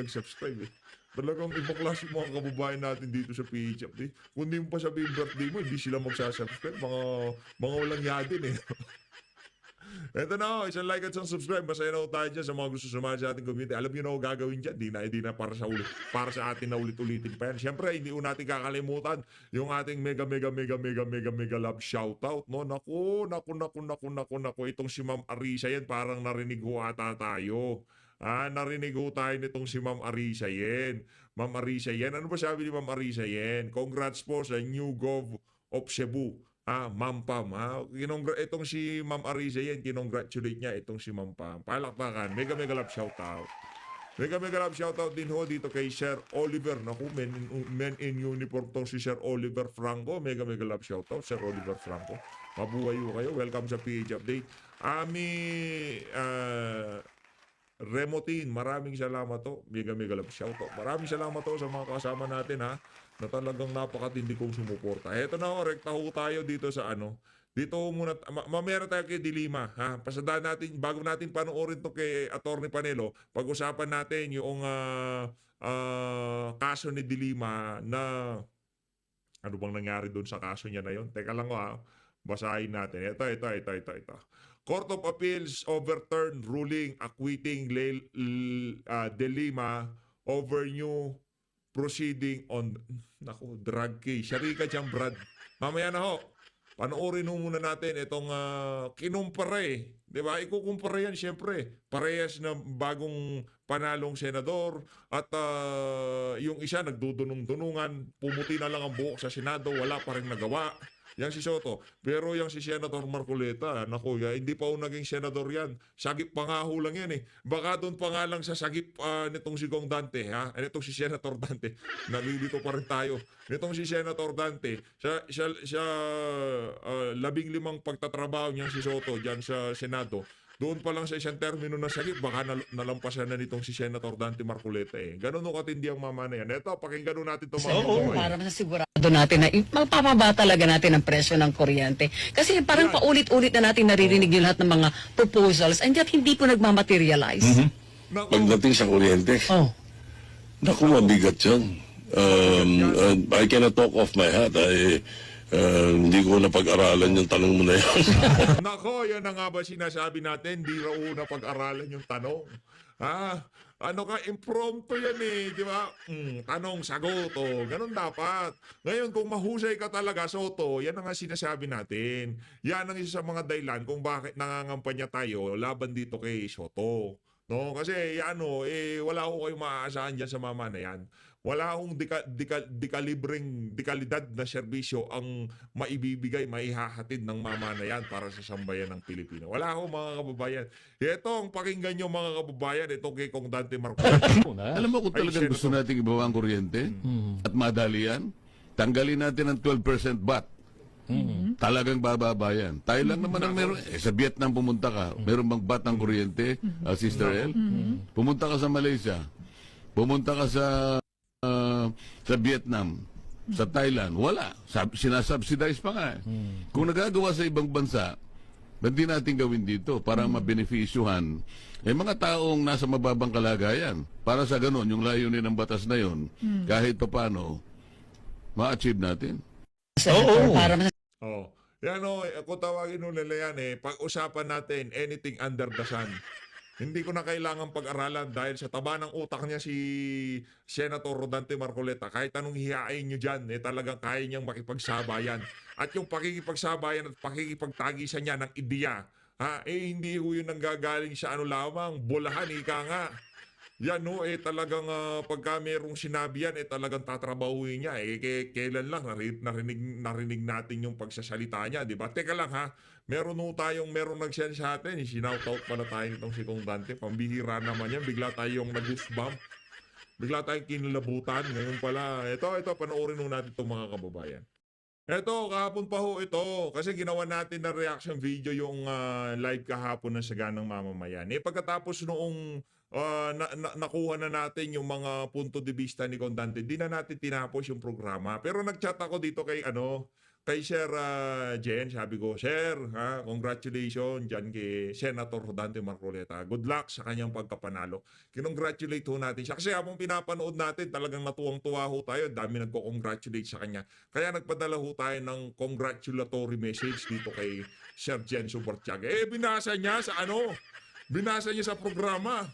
nag-subscribe eh. Talagang ibang klase yung mga kababayan natin dito sa PH Update. Kung di mo pa sabihin birthday mo, hindi sila magsasubscribe. Mga walang yadin eh. Eto na, isang like at isang subscribe. Masaya na tayo dyan sa mga gusto sumali sa ating community. Alam niyo na ako gagawin dyan. Di na para sa atin na ulit-ulitin pa yan. Siyempre, hindi ko natin kakalimutan yung ating mega love shoutout. No? Naku. Itong si Ma'am Arisa yan, parang narinig ko ata tayo. Narinig ko tayo nitong si Ma'am Arisa yan. Ma'am Arisa yan. Ano ba sabi ni Ma'am Arisa yan? Congrats po sa new Gov of Cebu. Ma'am Pam, itong si Ma'am Arisa yan, kinongratulate niya itong si Ma'am Pam. Palakpakan, mega love shoutout. Mega love shoutout din ho dito kay Sir Oliver. Naku, men in uniform tong si Sir Oliver Franco. Mega love shoutout, Sir Oliver Franco. Mabuhay ho kayo. Welcome sa PH Update. Remotin, maraming salamat to. Mega love shoutout. Maraming salamat to sa mga kasama natin na talagang napakatindi kong sumuporta. Eto na ho, rekta ho tayo dito sa dito muna, mamaya tayo kay Dilima. Pasadaan natin, bago natin panoorin to kay Attorney Panelo, pag-usapan natin yung kaso ni Dilima na ano bang nangyari doon sa kaso niya na yon. Teka lang basahin natin. Ito. Court of Appeals overturned ruling acquitting De Lima over new proceeding on drug case. Sharika dyan, Brad. Mamaya na ho. Panoorin ho muna natin itong kinumpara eh. Diba? Ikukumpara yan siyempre. Parehas na bagong panalong senador at yung isa nagdudunong-dunungan. Pumuti na lang ang buhok sa Senado. Wala pa rin nagawa. Yang si Soto. Pero yang si Senator Marcoleta, naku, hindi pa ho naging senador yan. Sagip pa nga ho lang yan eh. Baka doon pa nga lang sa sagip nitong si Gong Dante, nitong si Senator Dante. Nalilito pa rin tayo. Nitong si Senator Dante, sa 15 pagtatrabaho niyang si Soto dyan sa Senado, doon pa lang sa isang termino na sagip, baka nalampasan na nitong si Senator Dante Marcoleta eh. Ganun o katindi ang mama na yan. Ito, pakinggan natin ito mga kababayan. Para masasigurado natin na mapapaba talaga natin ang presyo ng kuryente. Kasi parang paulit-ulit na natin naririnig yung lahat ng mga proposals and yet hindi po nagmamaterialize. Pagdating sa kuryente, naku, mabigat yan. I cannot talk off my hat. Hindi ko napag-aralan yung tanong mo na yan. Nako, yan na nga ba sinasabi natin? Di raw napag-aralan yung tanong. Impromptu yan eh, di ba? Tanong, sagot, ganun dapat. Ngayon, kung mahusay ka talaga, Soto, yan ang nga sinasabi natin. Yan ang isa sa mga dahilan kung bakit nangangampanya tayo laban dito kay Soto. No, kasi wala ko kayong maaasahan dyan sa mama na yan. Wala akong dekalidad na serbisyo ang maibibigay, maihahatid ng mama na yan para sa sambayan ng Pilipino. Wala akong mga kababayan. Ito ang pakinggan nyo mga kababayan, ito kay Kong Dante Marcoleta. Alam mo kung talagang gusto nating ibawa ang kuryente at madali yan, tanggalin natin ang 12% VAT. Talagang bababa yan. Tayo lang naman ang meron. Sa Vietnam pumunta ka, meron bang VAT ng kuryente, Sister El? Pumunta ka sa Malaysia, pumunta ka sa Vietnam, sa Thailand, wala. Sinasubsidize pa nga. Kung nagagawa sa ibang bansa, ba't di natin gawin dito para mabenefisyuhan mga taong nasa mababang kalagayan? Para sa ganun, yung layunin ng batas na yun, kahit pa paano, ma-achieve natin. Yan kung tawagin nila yan pag-usapan natin anything under the sun. Hindi ko na kailangan pag-aralan dahil sa taba ng utak niya si Senator Rodante Marcoleta. Kahit anong hihain nyo dyan, talagang kaya niyang makipagsabayan. At yung pakikipagsabayan at pakikipagtagisan niya ng ideya, hindi ho yun nanggagaling sa lamang, bulahan, ika nga. Yan talagang pagka merong sinabi yan, talagang tatrabahuin niya. Kailan lang narinig natin yung pagsasalita niya, di ba? Teka lang meron nag-send sa atin, sinoutout pala tayo nitong si Kong Dante. Pambihira naman yan, bigla tayong nag-goosebump. Bigla tayong kinalabutan. Ngayon pala, ito, panoorin natin itong mga kababayan. Ito, kahapon pa ho ito. Kasi ginawa natin na reaction video yung live kahapon ng Saganang Mamamayan. Pagkatapos noong nakuha na natin yung mga punto de vista ni Kong Dante, di na natin tinapos yung programa. Pero nag-chat ako dito kay kay Sir Jen, sabi ko, Sir, congratulations dyan kay Senator Rodante Marcoleta. Good luck sa kanyang pagkapanalo. Kinongratulate ho natin siya. Kasi habang pinapanood natin, talagang natuwang-tuwa ho tayo. Dami nagko-congratulate sa kanya. Kaya nagpadala ho tayo ng congratulatory message dito kay Sir Jen Subartiaga. Binasa niya sa Binasa niya sa programa.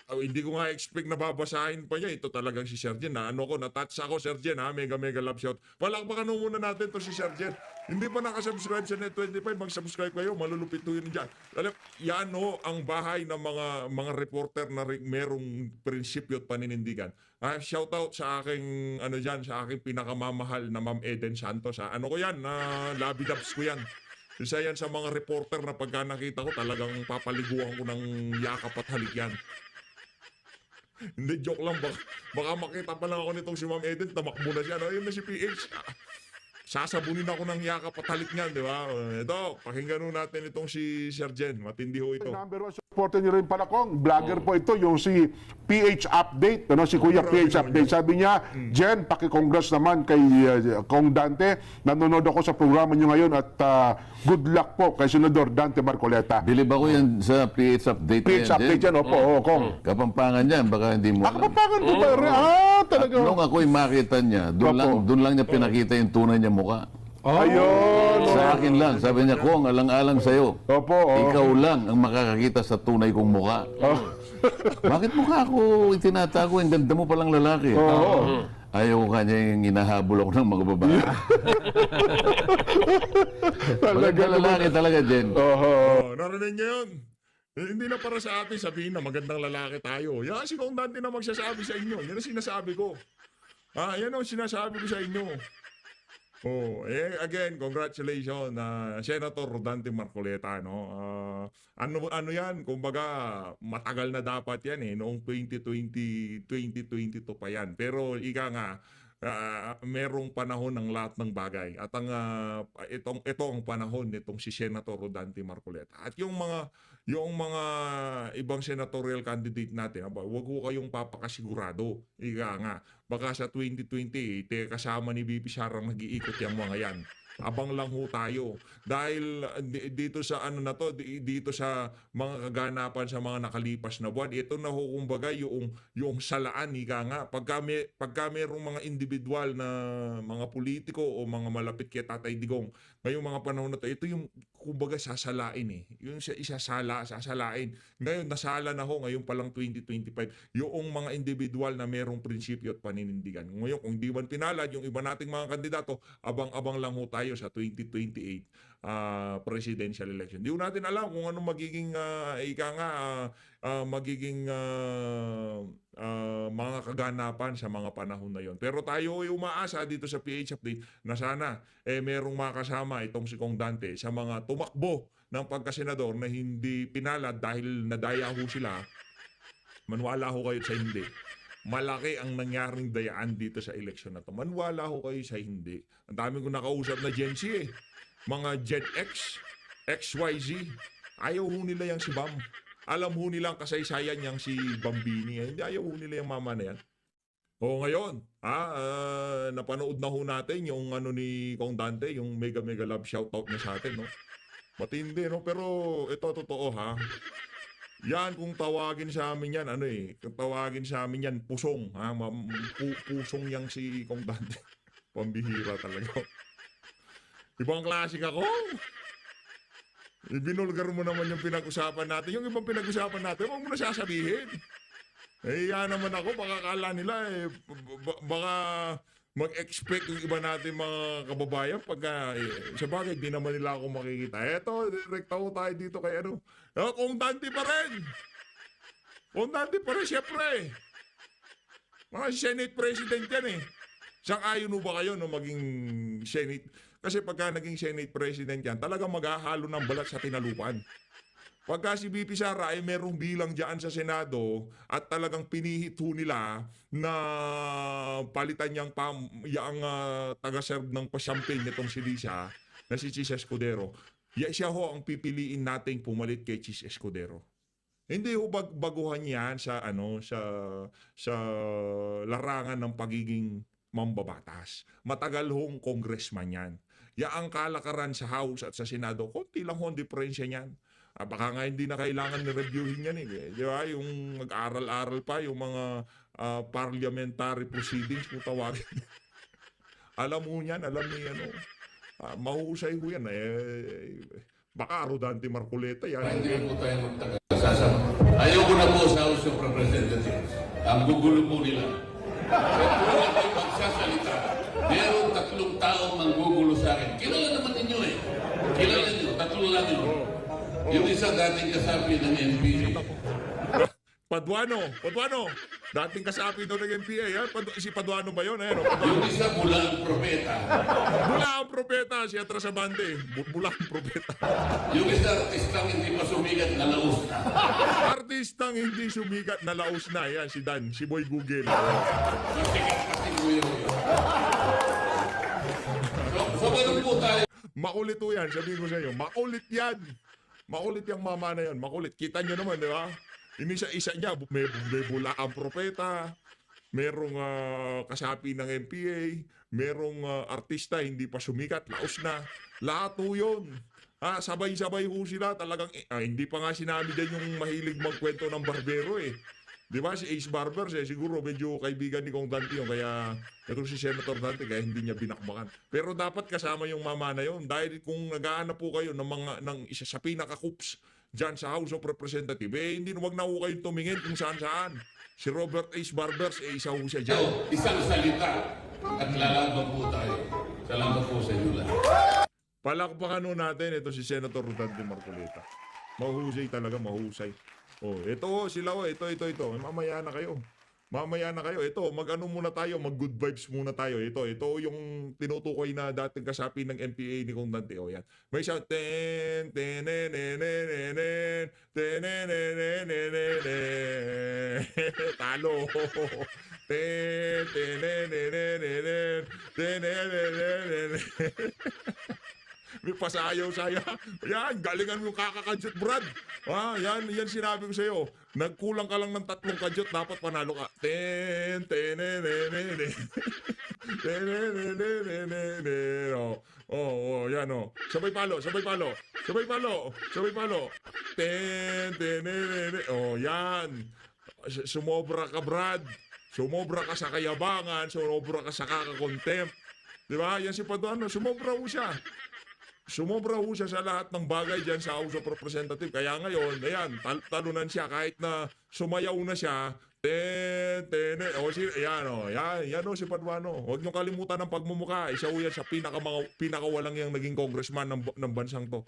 Hindi ko nga expect na babasahin pa niya. Ito talagang si Sir Jen. Na-touch ako, Sir Jen, mega love shout. Palakpakan muna natin to si Sir Jen. Hindi pa nakasubscribe sa Net25, mag-subscribe kayo, malulupit yun dyan. Yan ang bahay ng mga reporter na merong prinsipyo at paninindigan. Shout out sa aking, sa aking pinakamamahal na Ma'am Eden Santos. Ko yan, labidabs ko yan. Isa yan sa mga reporter na pagka nakita ko, talagang papaliguan ko ng yakap at halik yan. Hindi, joke lang. Baka makita pa lang ako nitong si Ma'am Eden, tamakbo na siya. Yun na si PH. Sasabunin ako ng yakap at halik niyan, di ba? Ito, pakinggan natin itong si Sir Jen. Matindi ho ito. Number one supporter niyo rin pala, Kong. Vlogger po ito, yung si PH Update. Si Kuya PH Update. Sabi niya, Jen, paki-congrats naman kay Kong Dante. Nanonood ako sa programa niyo ngayon at good luck po kay Senador Dante Marcoleta. Bilib ako yan sa PH Update. PH Update yan, opo, Kong. Kapampangan yan, baka hindi mo alam. Kapampangan po ba? Talaga. Nung ako'y makita niya, doon lang niya pinakita yung tunay niya mukha. Ayun. Sa akin lang, sabi niya, Kong, alang-alang sa'yo. Opo. Ikaw lang ang makakakita sa tunay kong mukha. Bakit mukha ako itinatago? Ang ganda mo palang lalaki. Ayaw ko kanya yung inahabol ako ng mga babae. Maganda lalaki talaga, Jen. Narinig niyo yun? Hindi na para sa atin sabihin na magandang lalaki tayo. Yan si Kong Dante na magsasabi sa inyo. Yan ang sinasabi ko. Yan ang sinasabi ko sa inyo. Again, congratulations Senator Rodante Marcoleta, ano yan, kumbaga matagal na dapat yan noong 2022 pa yan. Pero ika nga, merong panahon ng lahat ng bagay. At ito ang panahon nitong si Senator Rodante Marcoleta. At yung mga ibang senatorial candidate natin, wag ko kayong papakasigurado. Ika nga, baka sa 2028 kasama ni BP Sara nag-iikot yung mga yan. Abang lang ho tayo. Dahil dito sa dito sa mga kaganapan sa mga nakalipas na buwan, ito na ho kumbaga yung salaan, ika nga. Pagka merong mga individual na mga politiko o mga malapit kay Tatay Digong, ngayong mga panahon na ito yung kumbaga sasalain Yung sasalain. Ngayon, nasala na ho, ngayon palang 2025, yung mga individual na merong prinsipyo at paninindigan. Ngayon, kung di man pinalad, yung iba nating mga kandidato, abang-abang lang ho tayo sa 2028 presidential election. Di ho natin alam kung ano magiging mga kaganapan sa mga panahon na yon. Pero tayo ay umaasa dito sa PH Update na sana merong makasama itong si Kong Dante sa mga tumakbo ng pagkasenador na hindi pinalad dahil nadaya ho sila. Manwala ho kayo sa hindi. Malaki ang nangyaring dayaan dito sa eleksyon na to. Manwala ho kayo sa hindi. Ang dami ko nakausap na Gen Z mga Gen X, XYZ. Ayaw ho nila yung si Bam. Alam ho nilang kasaysayan niyang si Bambini. Hindi ayaw ho nila yung mama na yan. Ngayon, napanood na ho natin yung ni Kong Dante, yung mega love shoutout niya sa atin, no? Matindi, no? Pero ito totoo, Yan, kung tawagin sa amin yan, kung tawagin sa amin yan, pusong, pusong yang si Kong Dante. Pambihira talaga. Ibang klase ako. Ibinulgar mo naman yung pinag-usapan natin. Yung ibang pinag-usapan natin, huwag mo na sasabihin. Yan naman ako, baka kala nila, baka mag-expect yung iba natin mga kababayan pagka, sa bagay, di naman nila ako makikita. Eto, direkta ko tayo dito kay Kung Dante pa rin. Kung Dante pa rin, syempre. Mga Senate President yan Sang-ayon mo ba kayo maging Senate? Kasi pagka naging Senate President yan, talagang maghahalo ng balat sa tinalupan. Pagka si BP Sara ay merong bilang dyan sa Senado at talagang pinihit ho nila na palitan niyang taga-serve ng pa-champagne nitong si Lisa na si Chis Escudero. Siya ho ang pipiliin nating pumalit kay Chis Escudero. Hindi ho baguhan yan sa sa larangan ng pagiging mambabatas. Matagal hong congressman yan. Ang kalakaran sa House at sa Senado, konti lang ho ang diferensya niyan. Baka nga hindi na kailangan ni-reviewin yan eh. Di ba? Yung mag-aral-aral pa, yung mga parliamentary proceedings kung tawagin. Alam mo yan, alam ni ano. Mahusay ho yan. Baka Rodante Marcoleta yan. Hindi po tayo magtagasasama. Ayaw ko na po sa House of Representatives. Ang gugulo po nila. Kung ako magsasalita, meron 3 taong manggugulo sa akin. Kilala naman ninyo eh. Kilala nyo, 3 lang yun. Yung isa dating kasapi ng NPA. Paduano. Dating kasapi doon ng NPA. Yan. Si Paduano ba yun? Yung isa mula ang propeta. Bula ang propeta, si Atrasabante. Bula ang propeta. Yung isa artistang hindi pa sumigat na laos na. Artistang hindi sumikat na laos na. Yan, si Dan, si Boy Google. Masikip-masik ko yun. So ganun po tayo. Makulit po yan, sabihin ko sa inyo. Makulit yan. Makulit yung mama na yan. Makulit. Kita nyo naman, di ba? Inisa-isa niya, may bula ang propeta, merong kasapi ng NPA, merong artista hindi pa sumikat, laos na. Lahat po yun. Sabay-sabay ho sila talagang, hindi pa nga sinabi din yung mahilig magkwento ng barbero eh. Di ba si Ace Barbers siguro medyo kaibigan ni Kong Dante yun, kaya ito si Senator Dante kaya hindi niya binakbakan. Pero dapat kasama yung mama na yun dahil kung nag-aanap po kayo ng isa sa pinaka-coops dyan sa House of Representatives, hindi wag na ho kayong tumingin kung saan-saan. Si Robert Ace Barbers, isa ho siya dyan. Isang salita at lalaban po tayo. Salamat po sa inyo lahat. Palakpakan ho natin ito si Senator Rodante Marcoleta. Mahusay talaga, mahusay. Ito sila ito. Mamaya na kayo. Ito, mag-ano muna tayo, mag-good vibes muna tayo. Ito yung tinutukoy na dating kasapi ng NPA ni Kong Dante. Yan. May sound. Talo. May pasayaw-saya. Yan, galingan mo yung kakakadyot, Brad. Yan sinabi ko sa'yo. Nagkulang ka lang ng 3 kadyot, dapat panalo ka. Yan o. Sabay palo. Yan. Sumobra ka, Brad. Sumobra ka sa kayabangan, sumobra ka sa kakakontempt. Diba? Yan si Paduano, sumobra ho siya. Sumobra ho siya sa lahat ng bagay dyan sa House of Representatives. Kaya ngayon, ayan, talunan siya kahit na sumayaw na siya. Yan si Paduano. Huwag niyong kalimutan ang pagmumuka. Isa ho yan sa pinakawalang yung naging congressman ng bansang to.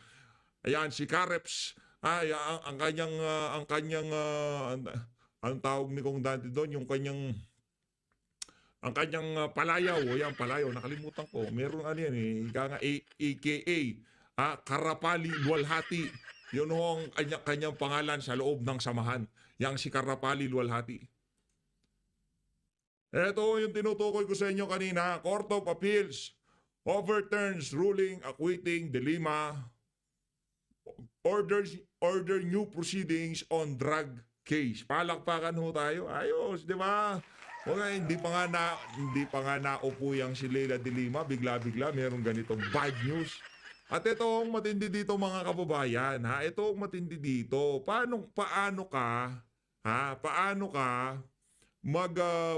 Ayan, si Careps. Ang tawag ni Kong Dante doon, yung kanyang palayaw, palayaw, nakalimutan ko. Meron yan AKA, Karapali Luwalhati. Yun ho ang kanyang pangalan sa loob ng samahan. Yang si Karapali Luwalhati. Ito yung tinutukoy ko sa inyo kanina. Court of Appeals overturns ruling acquitting De Lima. Order new proceedings on drug case. Palakpakan ho tayo. Ayos, di ba? Okay, hindi pa nga naupo yang si Leila de Lima, bigla-bigla mayroong ganitong bad news. At ito ang matindi dito mga kababayan, ito ang matindi dito. Paano ka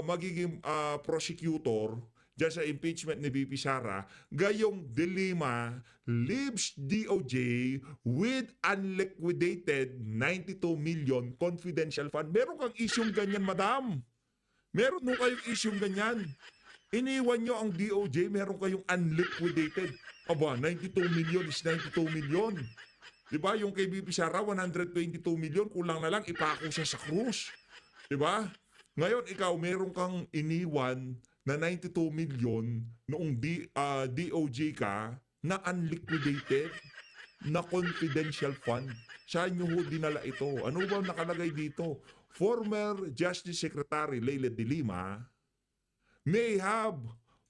magiging prosecutor diyan sa impeachment ni VP Sara, gayong de Lima leaves DOJ with unliquidated 92 million confidential fund. Meron kang isyong ganyan, madam. Meron mo kayong isyong ganyan. Iniwan nyo ang DOJ, meron kayong unliquidated. 92 million is 92 million. Diba? Yung kay BP Sara, 122 million, kulang na lang, ipako siya sa krus. Diba? Ngayon, ikaw, meron kang iniwan na 92 million noong DOJ ka na unliquidated, na confidential fund. Saan nyo ho dinala ito? Ano ba nakalagay dito? Former Justice Secretary Leila de Lima may have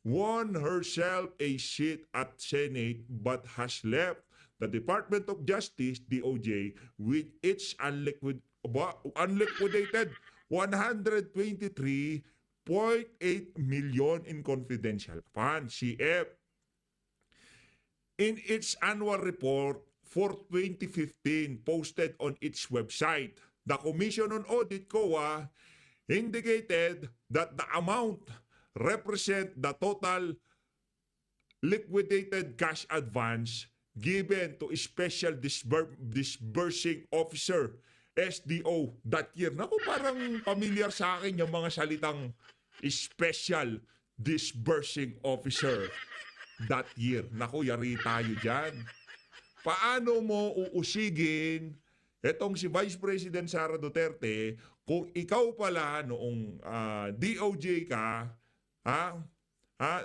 won herself a seat at Senate but has left the Department of Justice, DOJ, with its unliquidated 123.5 2.8 million in confidential funds. CF. In its annual report for 2015 posted on its website, the Commission on Audit COA indicated that the amount represent the total liquidated cash advance given to Special Disbursing Officer SDO that year. Naku, parang familiar sa akin yung mga salitang Special Disbursing Officer that year. Naku, yari tayo dyan. Paano mo uusigin etong si Vice President Sara Duterte kung ikaw pala noong DOJ ka,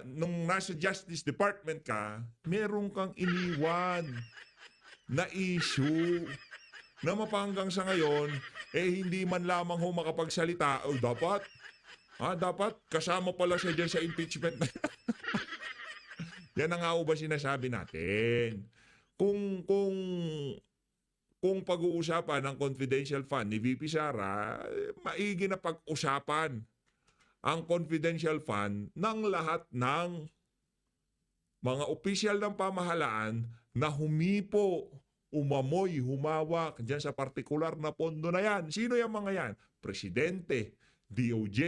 nung nasa Justice Department ka, meron kang iniwan na issue na mapanggang sa ngayon, hindi man lamang ho makapagsalita, dapat kasama pala siya dyan sa impeachment. Yan ang nga ba sinasabi natin. Kung pag-uusapan ng confidential fund ni VP Sara, maigi na pag-usapan ang confidential fund ng lahat ng mga opisyal ng pamahalaan na humipo, umamoy, humawak dyan sa partikular na pondo na yan. Sino yung mga yan? Presidente, DOJ,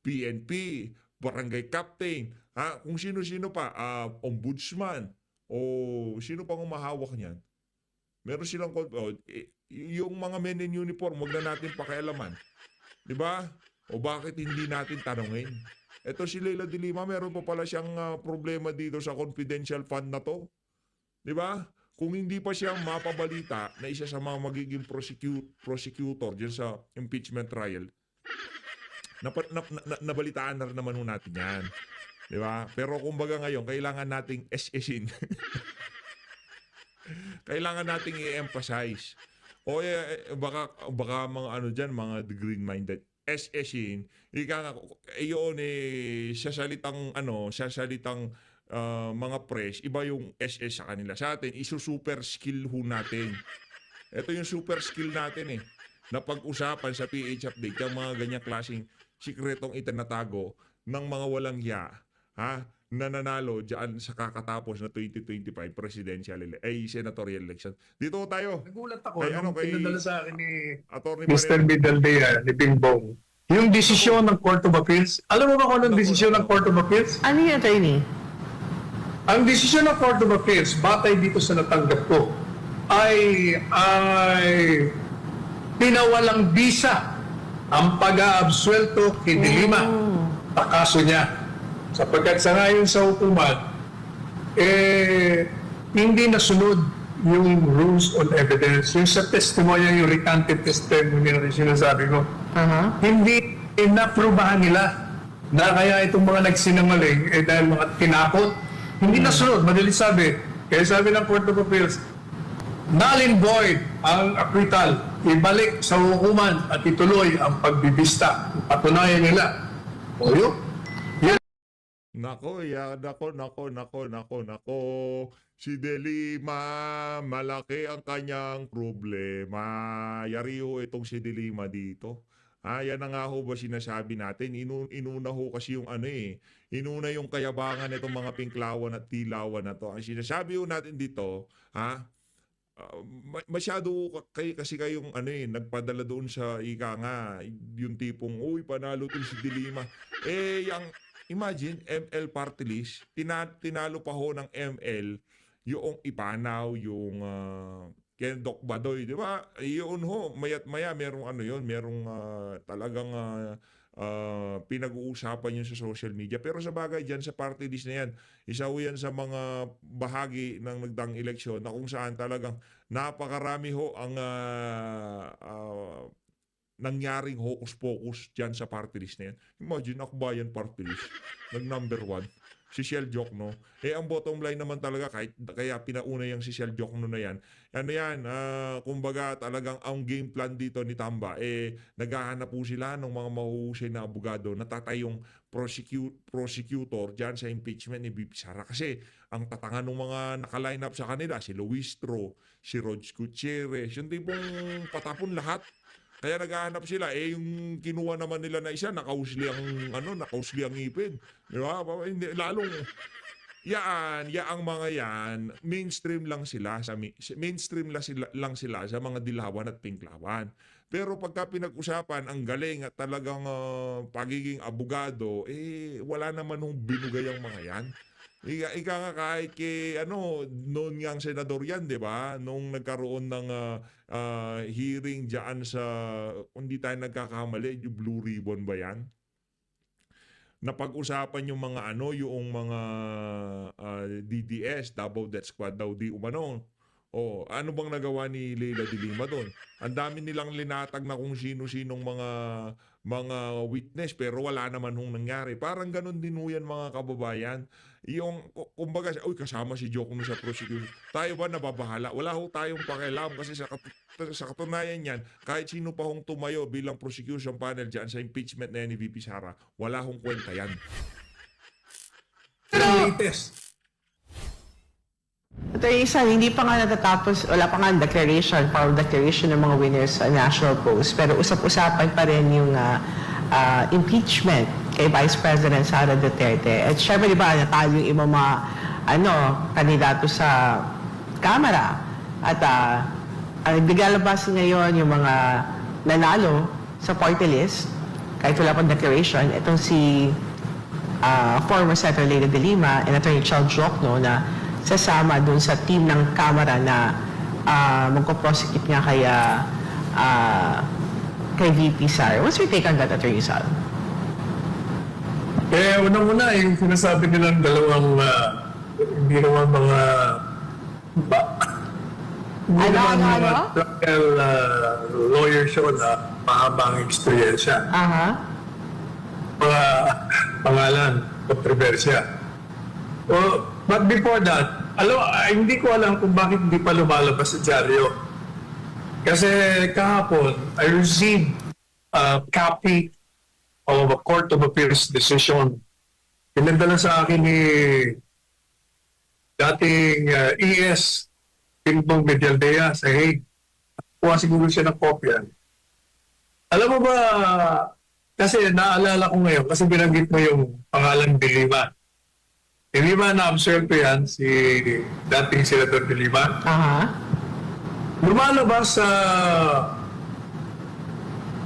PNP, barangay captain, kung sino-sino pa, ombudsman, o sino pang umahawak niyan. Meron silang, yung mga men in uniform, wag na natin pakialaman. Diba? O bakit hindi natin tanungin? Ito si Leila de Lima, meron pa pala siyang problema dito sa confidential fund na to. Diba? Kung hindi pa siya mapabalita na isa sa mga magiging prosecutor dyan sa impeachment trial, nabalitaan na rin naman natin yan. Diba? Pero kumbaga ngayon, kailangan nating SSin. Kailangan nating i-emphasize. O baka mga ano dyan, mga green-minded. SSin, yun sa salitang mga press, iba yung SS sa kanila. Sa atin, isu-super skill ho natin. Ito yung super skill natin na pag-usapan sa PH Update, yung mga ganyang klaseng sikretong itinatago ng mga walang hiya, na nanalo dyan sa kakatapos na 2025 senatorial election. Dito tayo. Nagulat ako Kay nung pinadala sa akin ni Attorney Mr. Mariano. Bidaldea, ni Bingbong. Yung desisyon ng Court of Appeals. Alam mo ba kung anong desisyon ng Court of Appeals? Ano yung attorney? Ang desisyon ng Court of Appeals, batay dito sa natanggap ko, ay pinawalang bisa ang pag-aabsuelto kay De Lima sa kaso niya. Sapagkat sa ngayon sa hukuman, hindi nasunod yung rules on evidence. Yung sa testimony, yung recanted testimony na sinasabi ko, hindi naprubahan nila na kaya itong mga nagsinungaling dahil mga tinakot, hindi nasunod. Madali sabi. Kaya sabi ng Court of Appeals, null and void ang acquittal. Ibalik sa hukuman at ituloy ang pagbibista. Patunayan nila. O yun. Nako. Si De Lima, malaki ang kanyang problema. Yari ho itong si De Lima dito. Yan na nga ho ba sinasabi natin. Inuna ho kasi yung inuna yung kayabangan itong mga pinklawan at tilawan na to. Ang sinasabi ho natin dito, masyado kasi kayong nagpadala doon sa yung tipong, panalo to si De Lima. Imagine, ML party list, tinalo pa ho ng ML yung Ipanaw, yung Ken Doc Badoy, di ba? Yun ho, maya't maya merong merong talagang pinag-uusapan yun sa social media. Pero sa bagay dyan, sa party list na yan, isa ho yan sa mga bahagi ng nagdaang eleksyon na kung saan talagang napakarami ho ang nangyaring hocus-pocus dyan sa party list na yan. Imagine, Akbayan party list, nag-number 1, si Shell Jokno. Ang bottom line naman talaga, kaya pinauna yung si Shell Jokno na yan. Kumbaga talagang ang game plan dito ni Tamba, naghahanap po sila ng mga mahuhusay na abogado, natatayong prosecutor dyan sa impeachment ni VP Sara. Kasi ang tatangan ng mga naka-line up sa kanila, si Luis Tro, si Rog Gutierrez, yung tipong patapon lahat. Kaya naghahanap sila. Yung kinuha naman nila na isa, nakausli ang ngipin. Di ba? Hindi, lalong, yaang mga yan, mainstream lang sila sa mga dilawan at pinklawan. Pero pagka pinag-usapan ang galing at talagang pagiging abogado, wala naman nung binugay ang mga yan. Ika nga kahit noon nga ang senador yan, di ba? Nung nagkaroon ng hearing dyan sa, kung di tayo nagkakamali, yung Blue Ribbon ba yan? Napag-usapan yung mga yung mga DDS, Double Death Squad daw di umano. Ano bang nagawa ni Leila de Lima doon? Ang dami nilang linatag na kung sino-sinong mga witness pero wala naman hong nangyari. Parang ganun din ho yan mga kababayan. Yung kumbaga, kasama si Joko sa prosecution. Tayo ba nababahala? Wala ho tayong pakialam kasi sa katunayan yan, kahit sino pa hong tumayo bilang prosecution panel dyan sa impeachment na ni VP Sara, wala hong kwenta yan. Latest. Attorney San, hindi pa nga natatapos, wala pa nga formal declaration ng mga winners sa National Post, pero usap-usapan pa rin yung impeachment kay Vice President Sara Duterte. At syempre, di ba, natalo yung ibang mga kandidato sa Kamara. At naglalabas ngayon yung mga nanalo sa party list, kahit wala pang declaration, itong si former Senator Leila de Lima and Attorney Charles Jokno na sasama dun sa team ng Kamara na magpo-prosecute nga kay VP Sara. What's your take on that, Attorney Sal? Unang-una, yung sinasabi nilang dalawang hindi naman mga trial lawyer show na mahabang eksperyensya. Mga pangalan, kontrobersya. But before that, hindi ko alam kung bakit hindi pa lumalabas sa dyaryo. Kasi kahapon, I received a copy of a Court of Appeals decision. Pinadala sa akin ni dating ES Pimpong Medialdea sa Hague. Kuha siguro siya ng kopya. Alam mo ba, kasi naalala ko ngayon, kasi binanggit mo yung pangalan de Lima. Hindi ba na-observe ko yan, si dating Senator de Lima? Lumalabas sa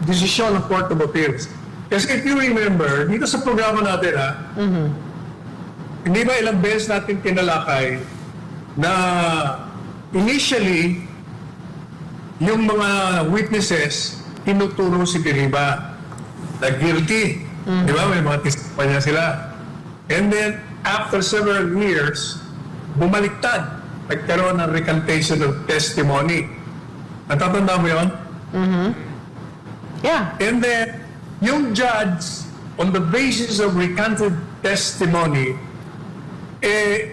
desisyon ng Court of Appeals. Kasi if you remember, dito sa programa natin, hindi ba ilang beses natin tinalakay na initially, yung mga witnesses, tinuturo si de Lima na guilty. Di ba? May mga testimonya sila. And then, after several years, bumaliktad. Nagkaroon ng recantation of testimony. Natatanda mo yun? Yeah. And then, yung judge, on the basis of recanted testimony,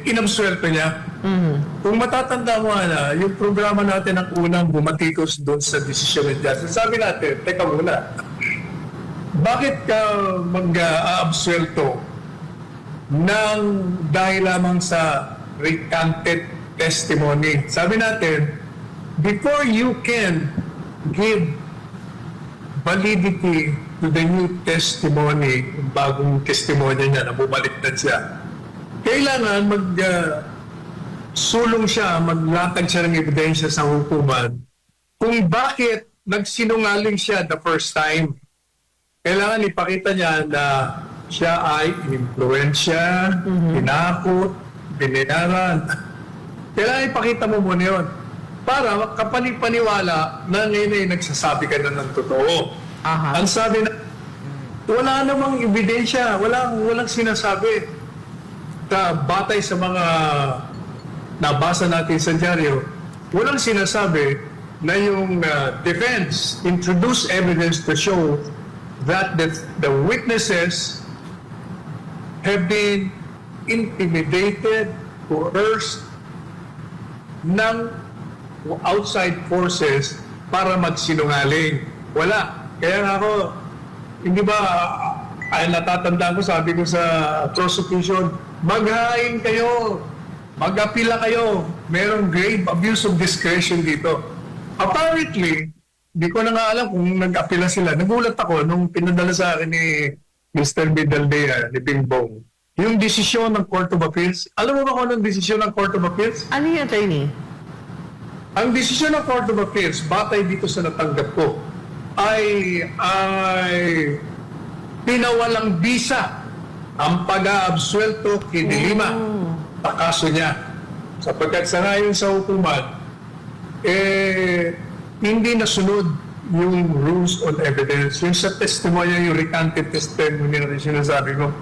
inabsuelto niya. Kung matatanda mo na, yung programa natin ang unang bumatikos doon sa desisyon ng judge. Sabi natin, teka muna, bakit ka mag-aabsuelto nang dahil lamang sa recanted testimony? Sabi natin, before you can give validity to the new testimony, bagong testimony niya na bumaliktad siya, kailangan sulong siya, maglatag siya ng ebidensya sa hukuman kung bakit nagsinungaling siya the first time. Kailangan ipakita niya na siya ay influensya, tinakot, binayaran. Kailangan ipakita mo muna yun para kapanipaniwala na ngayon ay nagsasabi ka na ng totoo. Ang sabi na, wala namang ebidensya, walang sinasabi. Batay sa mga nabasa natin sa dyaryo, walang sinasabi na yung defense introduce evidence to show that the witnesses have been intimidated, coerced ng outside forces para magsinungaling. Wala. Kaya nga ako, hindi ba, ay natatandaan ko, sabi ko sa prosecution, maghain kayo, mag-apila kayo, merong grave abuse of discretion dito. Apparently, Di ko na nga alam kung nag-apila sila. Nagulat ako nung pinadala sa akin ni Mr. Bidaldea, ni Bingbong, yung desisyon ng Court of Appeals. Alam mo ba kung anong desisyon ng Court of Appeals? Ano yung attorney? Ang desisyon ng Court of Appeals, batay dito sa natanggap ko, ay pinawalang bisa ang pag-aabsuelto kay De Lima sa kaso niya. Sapagkat sa ngayon sa hukuman, hindi nasunod yung rules on evidence. Yung sa testimonya, yung recanted testimony na sinasabi ko,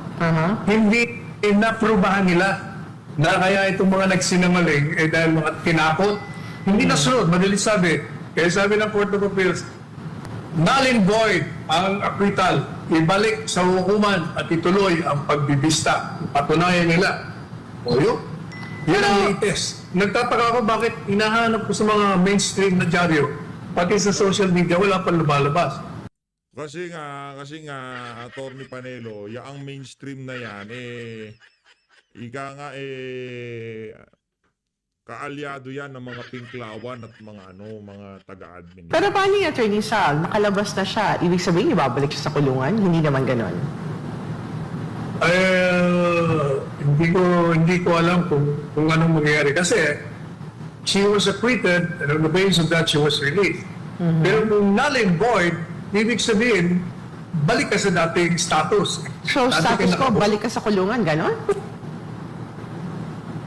hindi naprubahan nila na kaya itong mga nagsinungaling dahil mga tinakot. Hindi nasunod, madalit sabi. Kaya sabi ng Court of Appeals, null and void ang acquittal. Ibalik sa hukuman at ituloy ang pagbibista. Patunayan nila. O yun. Yan ang latest. Nagtataka ako bakit hinahanap ko sa mga mainstream na dyaryo, pati sa social media, wala pa lumalabas. Kasi nga, Attorney Panelo, ang mainstream na yan, ika nga, kaalyado yan ng mga pinklawan at mga taga-admin. Pero paano yung Attorney Sal? Nakalabas na siya. Ibig sabihin, ibabalik siya sa kulungan? Hindi naman ganon. Hindi ko alam kung anong mangyayari. Kasi, she was acquitted, and on the basis of that, she was released. Pero kung null and void, ibig sabihin, balik ka sa dating status. So, Dati status ka ko, balik ka sa kulungan, ganon?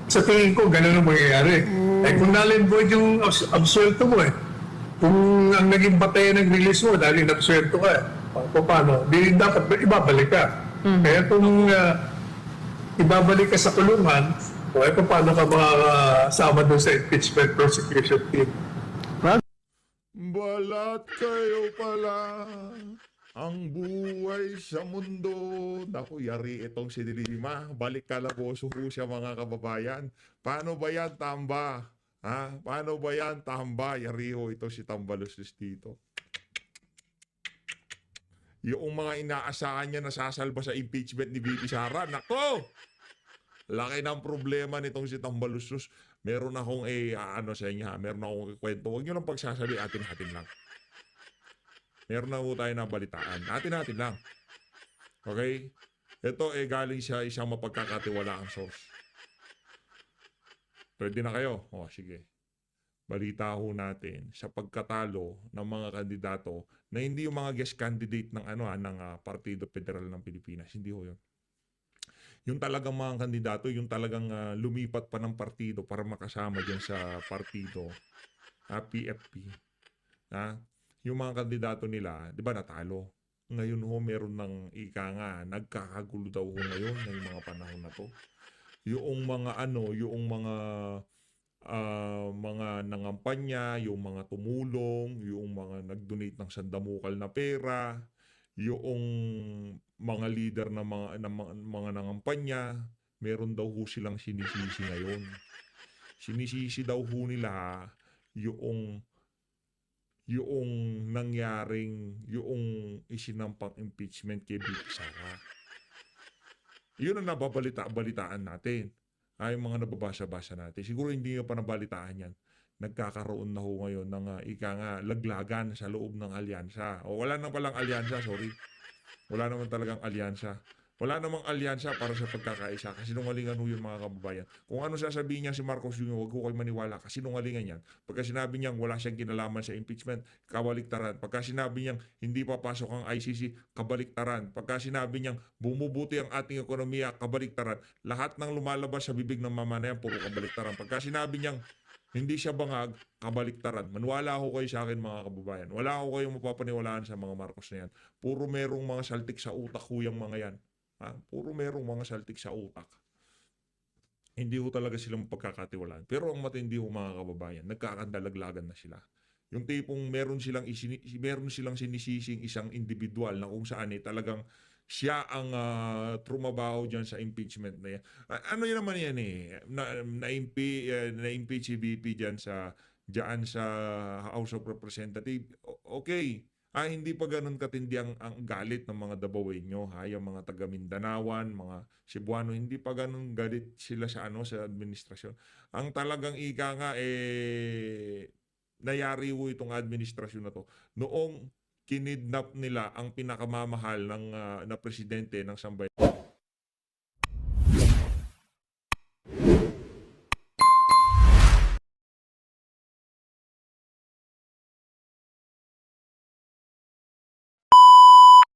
Sa tingin ko, ganun ang mangyayari. Kung null and void yung absuelto mo kung ang naging batayan ng release mo dahil inabsuelto ka, paano? Di dapat ibabalik ka. Kaya kung ibabalik ka sa kulungan, paano ka makasama doon sa impeachment prosecution team? Balat kayo pala ang buhay sa mundo. Naku, yari itong si De Lima. Balik kalaboso ho siya, mga kababayan. Paano ba yan, Tamba? Ha? Paano ba yan, Tamba? Yari ho ito si Tambaluslos dito. Yung mga inaasahan niya nasasalba sa impeachment ni VP Sara. Nako! Laki ng problema nitong si Tambaluslos. Meron akong sa inyo, meron akong kwento. Huwag nyo lang pagsasabi, atin-atin lang. Meron na po tayo na balitaan. Atin-atin lang. Okay? Ito galing sa isang mapagkakatiwalaang source. Pwede na kayo? O, sige. Balita ho natin sa pagkatalo ng mga kandidato na hindi yung mga guest candidate ng Partido Federal ng Pilipinas. Hindi ho yun. Yung talagang mga kandidato, yung talagang lumipat pa ng partido para makasama dyan sa partido, PFP. Yung mga kandidato nila, di ba natalo? Ngayon ho, meron ng nagkakagulo daw ho ngayon ngayong mga panahon na to. Yung mga nangampanya, yung mga tumulong, yung mga nag-donate ng sandamukal na pera, yung mga leader ng mga nangampanya, meron daw ho silang sinisisi ngayon. Sinisisi daw ho nila yung nangyaring, yung isinampang impeachment kay VP Sara. Yun ang nababalitaan natin. Ay, mga nababasa-basa natin. Siguro hindi nyo pa nabalitaan yan. Nagkakaroon na ho ngayon ng laglagan sa loob ng alyansa. O wala na palang alyansa, sorry. Wala naman talagang alyansa. Wala namang alyansa para sa pagkakaisa. Kasinungalingan ho yun, mga kababayan. Kung ano sasabihin niya si Marcos Jr., huwag ko kayo maniwala. Kasinungalingan yan. Pagka sinabi niyang wala siyang kinalaman sa impeachment, kabaliktaran. Pagka sinabi niyang hindi papasok ang ICC, kabaliktaran. Pagka sinabi niyang bumubuti ang ating ekonomiya, kabaliktaran. Lahat ng lumalabas sa bibig ng mamanayan, puro kabaliktaran. Pagka sinabi niyang hindi siya bangag, kabaliktaran. Maniwala ho kayo sa akin, mga kababayan. Wala ho kayong mapapaniwalaan sa mga Marcos na yan. Puro merong mga saltik sa utak ho yung mga yan. Puro merong mga saltik sa utak. Hindi ho talaga silang pagkakatiwalaan. Pero ang matindi ho, mga kababayan, nagkakandalaglagan na sila. Yung tipong meron silang sinisising isang individual na kung saan talagang siya ang trumabaho dyan sa impeachment na yan. Ano yun naman yan na-impeach si VP dyan sa House of Representatives. Okay. Hindi pa ganun katindi ang galit ng mga Dabawenyo, yung mga taga Mindanawan, mga Cebuano, hindi pa ganun galit sila sa sa administrasyon. Ang talagang nayari ho itong administrasyon na to noong kinidnap nila ang pinakamamahal ng na presidente ng sambayan.